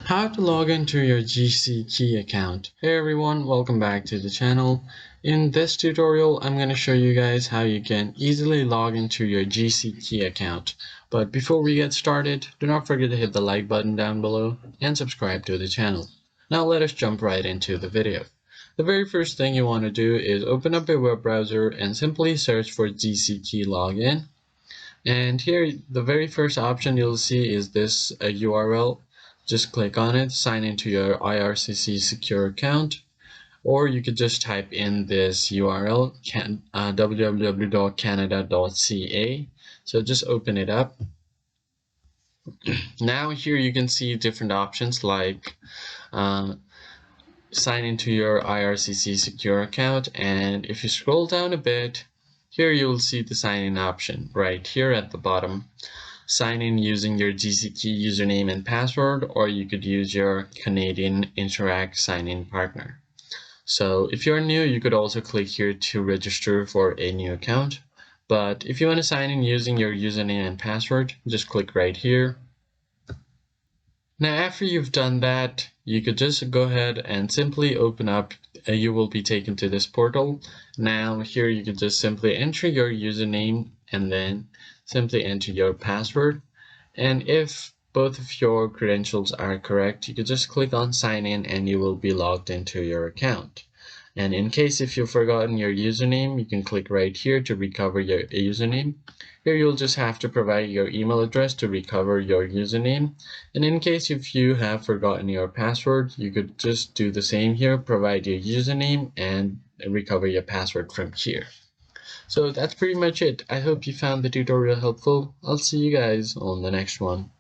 How to log into your IRCC account. Hey everyone, welcome back to the channel. In this tutorial, I'm going to show you guys how you can easily log into your IRCC account. But before we get started, do not forget to hit the like button down below and subscribe to the channel. Now let us jump right into the video. The very first thing you want to do is open up a web browser and simply search for IRCC login. And here, the very first option you'll see is this URL. Just click on it, sign into your IRCC secure account, or you could just type in this URL, www.canada.ca. So just open it up. Now here you can see different options like sign into your IRCC secure account, and if you scroll down a bit, here you will see the sign in option right here at the bottom. Sign in using your IRCC username and password, or you could use your Canadian Interact sign-in partner. So if you're new, you could also click here to register for a new account. But if you want to sign in using your username and password, just click right here. Now after you've done that, you could just go ahead and simply open up, you will be taken to this portal. Now here you could just simply enter your username and then simply enter your password. And if both of your credentials are correct, you could just click on sign in and you will be logged into your account. And in case if you've forgotten your username, you can click right here to recover your username. Here you'll just have to provide your email address to recover your username. And in case if you have forgotten your password, you could just do the same here, provide your username and recover your password from here. So that's pretty much it. I hope you found the tutorial helpful. I'll see you guys on the next one.